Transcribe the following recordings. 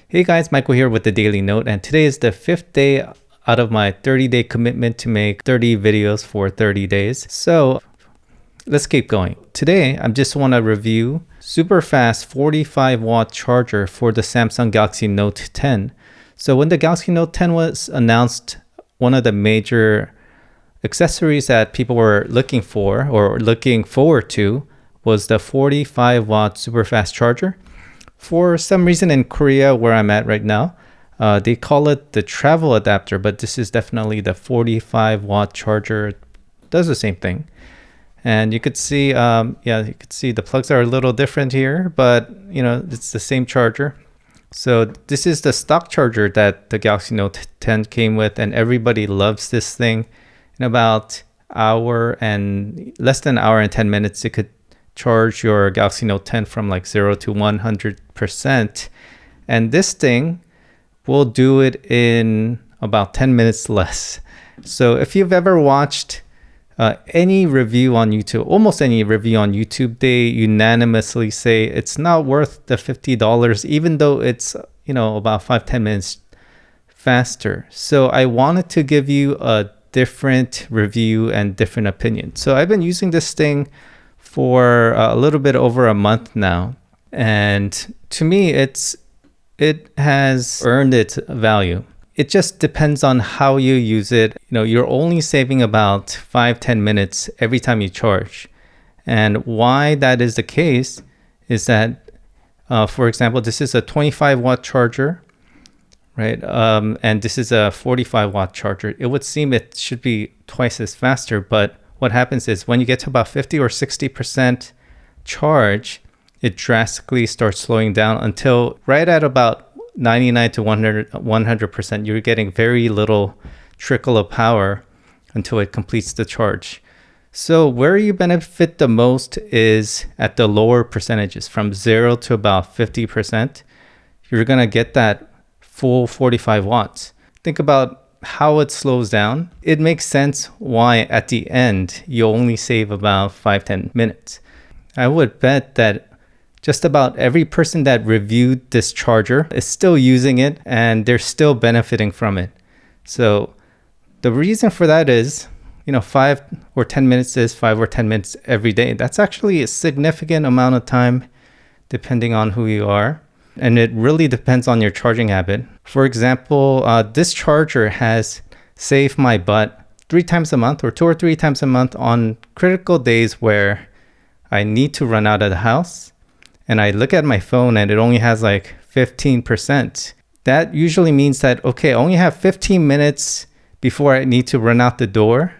Hey guys, Michael here with the Daily Note, and today is the 5th day out of my 30-day commitment to make 30 videos for 30 days. So let's keep going. Today, I just want to review super fast 45 watt charger for the Samsung Galaxy Note 10. So when the Galaxy Note 10 was announced, one of the major accessories that people were looking for or looking forward to was the 45 watt super fast charger. For some reason in Korea, where I'm at right now, they call it the travel adapter, but this is definitely the 45 watt charger. It does the same thing. And you could see, you could see the plugs are a little different here, but it's the same charger. So this is the stock charger that the Galaxy Note 10 came with, and everybody loves this thing. In about less than an hour and 10 minutes, it could charge your Galaxy Note 10 from like 0 to 100%. And this thing will do it in about 10 minutes less. So if you've ever watched any review on YouTube, almost any review on YouTube, they unanimously say it's not worth the $50, even though it's, about 5-10 minutes faster. So I wanted to give you a different review and different opinion. So I've been using this thing for a little bit over a month now, and to me it has earned its value. It just depends on how you use it. You're only saving about 5-10 minutes every time you charge. And why that is the case is that for example, this is a 25 watt charger, right? And this is a 45 watt charger. It would seem it should be twice as faster, but what happens is when you get to about 50 or 60% charge, it drastically starts slowing down until right at about 99 to 100%, you're getting very little trickle of power until it completes the charge. So where you benefit the most is at the lower percentages, from 0 to about 50%. You're going to get that full 45 watts. Think about how it slows down. It makes sense why at the end you only save about 5-10 minutes. I would bet that just about every person that reviewed this charger is still using it and they're still benefiting from it. So the reason for that is, 5 or 10 minutes is 5 or 10 minutes every day. That's actually a significant amount of time depending on who you are. And it really depends on your charging habit. For example, this charger has saved my butt 3 times a month or 2 or 3 times a month on critical days where I need to run out of the house. And I look at my phone and it only has like 15%. That usually means that, okay, I only have 15 minutes before I need to run out the door.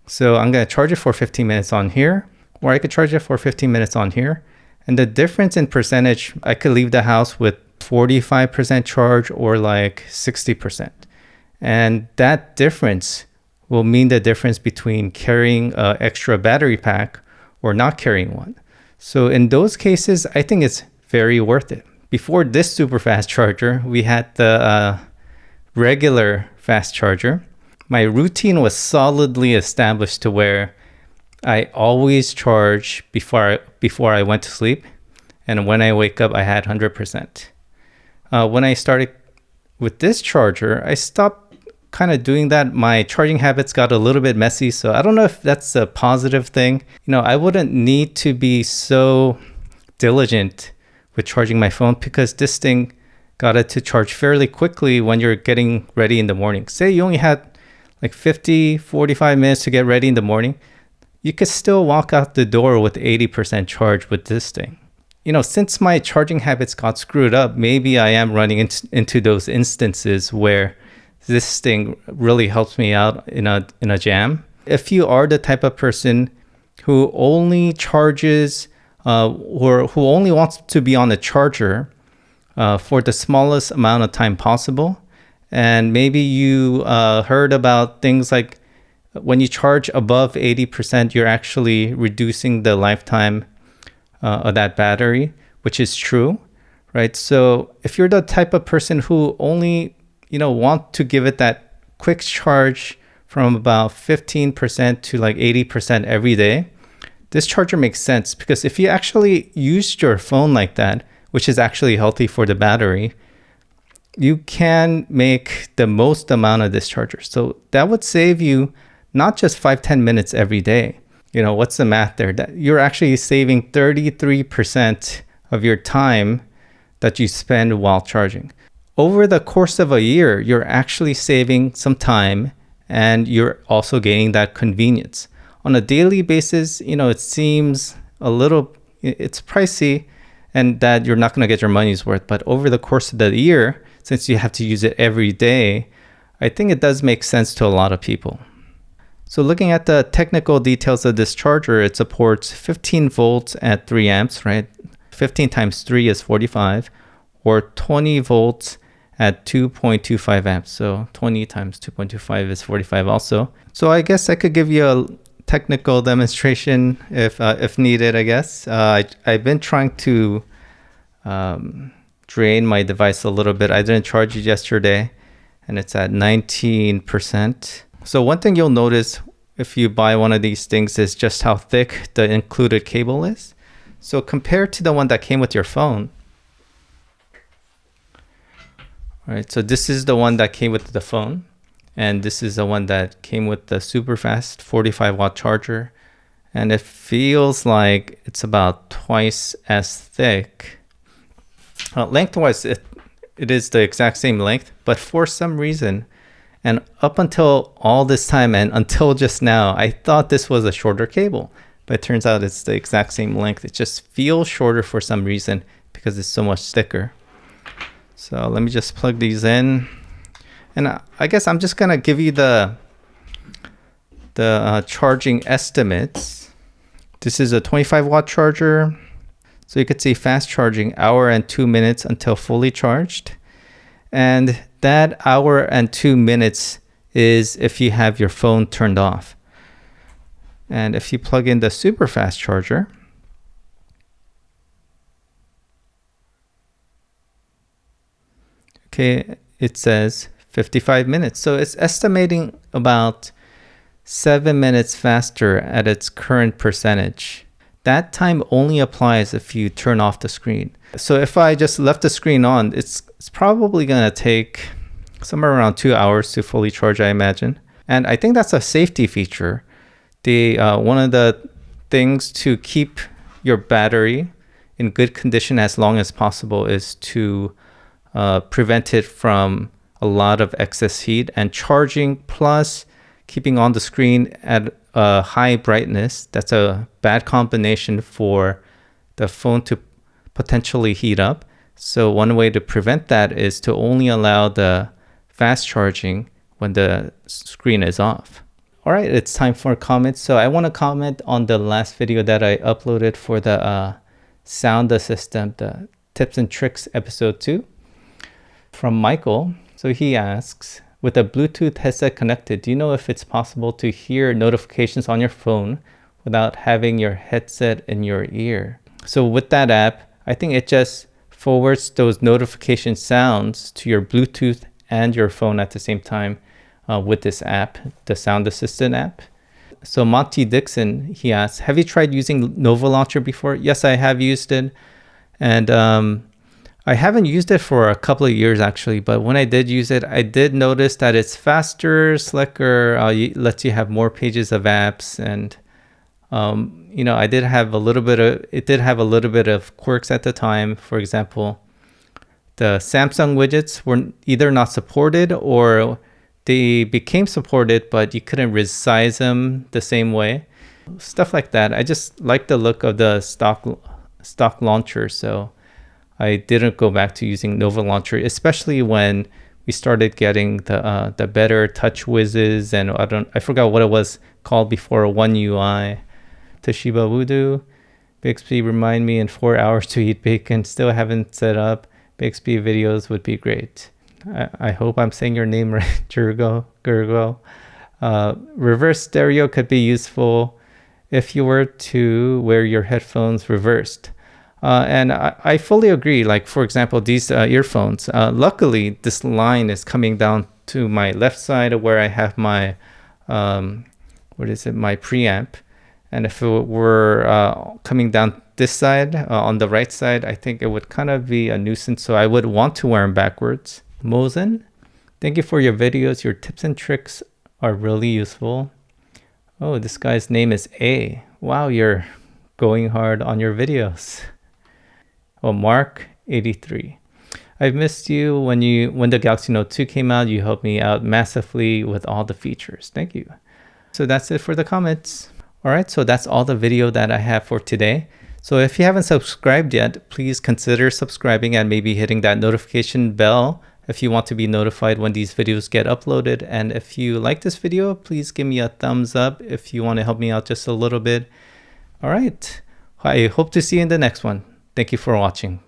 So I'm going to charge it for 15 minutes on here, or I could charge it for 15 minutes on here. And the difference in percentage, I could leave the house with 45% charge or like 60%. And that difference will mean the difference between carrying an extra battery pack or not carrying one. So in those cases, I think it's very worth it. Before this super fast charger, we had the regular fast charger. My routine was solidly established to where I always charge before I went to sleep, and when I wake up, I had 100%. When I started with this charger, I stopped kind of doing that. My charging habits got a little bit messy, so I don't know if that's a positive thing. I wouldn't need to be so diligent with charging my phone because this thing got it to charge fairly quickly when you're getting ready in the morning. Say you only had like 45 minutes to get ready in the morning. You could still walk out the door with 80% charge with this thing. Since my charging habits got screwed up, maybe I am running into those instances where this thing really helps me out in a jam. If you are the type of person who only charges or who only wants to be on the charger for the smallest amount of time possible, and maybe you heard about things like when you charge above 80%, you're actually reducing the lifetime of that battery, which is true, right? So if you're the type of person who only, want to give it that quick charge from about 15% to like 80% every day, this charger makes sense, because if you actually used your phone like that, which is actually healthy for the battery, you can make the most amount of this charger. So that would save you not just 5-10 minutes every day. You know, what's the math there? That you're actually saving 33% of your time that you spend while charging. Over the course of a year, you're actually saving some time and you're also gaining that convenience. On a daily basis, you know, it seems a little, it's pricey and that you're not going to get your money's worth. But over the course of the year, since you have to use it every day, I think it does make sense to a lot of people. So looking at the technical details of this charger, it supports 15 volts at 3 amps, right? 15 times 3 is 45, or 20 volts at 2.25 amps. So 20 times 2.25 is 45 also. So I guess I could give you a technical demonstration if needed, I guess. I've been trying to drain my device a little bit. I didn't charge it yesterday and it's at 19%. So one thing you'll notice if you buy one of these things is just how thick the included cable is. So compared to the one that came with your phone, all right, so this is the one that came with the phone, and this is the one that came with the super fast 45 watt charger, and it feels like it's about twice as thick. Lengthwise, it is the exact same length, but for some reason, and up until all this time and until just now, I thought this was a shorter cable, but it turns out it's the exact same length. It just feels shorter for some reason because it's so much thicker. So let me just plug these in. And I guess I'm just gonna give you the charging estimates. This is a 25 watt charger. So you could see fast charging, hour and 2 minutes until fully charged. And that hour and 2 minutes is if you have your phone turned off. And if you plug in the super fast charger, okay, it says 55 minutes. So it's estimating about 7 minutes faster at its current percentage. That time only applies if you turn off the screen. So if I just left the screen on, it's probably gonna take somewhere around 2 hours to fully charge, I imagine. And I think that's a safety feature. One of the things to keep your battery in good condition as long as possible is to prevent it from a lot of excess heat, and charging plus keeping on the screen at a high brightness, that's a bad combination for the phone to potentially heat up. So one way to prevent that is to only allow the fast charging when the screen is off. All right, it's time for comments. So I want to comment on the last video that I uploaded for the sound assistant, the tips and tricks episode 2 from Michael. So he asks, with a Bluetooth headset connected, do you know if it's possible to hear notifications on your phone without having your headset in your ear? So with that app, I think it just forwards those notification sounds to your Bluetooth and your phone at the same time with this app, the Sound Assistant app. So Monty Dixon, he asks, have you tried using Nova Launcher before? Yes, I have used it. And I haven't used it for a couple of years actually, but when I did use it, I did notice that it's faster, slicker, lets you have more pages of apps, and you know, it did have a little bit of quirks at the time. For example, the Samsung widgets were either not supported or they became supported, but you couldn't resize them the same way. Stuff like that. I just like the look of the stock launcher, so I didn't go back to using Nova Launcher, especially when we started getting the better touch whizzes, and I forgot what it was called before, One UI. Toshiba Voodoo, Bixby, remind me in 4 hours to eat bacon. Still haven't set up. Bixby videos would be great. I hope I'm saying your name right, Gergo. Reverse stereo could be useful if you were to wear your headphones reversed. And I fully agree. Like, for example, these earphones, luckily this line is coming down to my left side where I have my, my preamp. And if it were coming down this side on the right side, I think it would kind of be a nuisance. So I would want to wear them backwards. Mosen, thank you for your videos. Your tips and tricks are really useful. Oh, this guy's name is A. Wow, you're going hard on your videos. Oh, Mark 83. I've missed you when the Galaxy Note 2 came out. You helped me out massively with all the features. Thank you. So that's it for the comments. All right, so that's all the video that I have for today. So if you haven't subscribed yet, please consider subscribing and maybe hitting that notification bell if you want to be notified when these videos get uploaded. And if you like this video, please give me a thumbs up if you want to help me out just a little bit. All right, I hope to see you in the next one. Thank you for watching.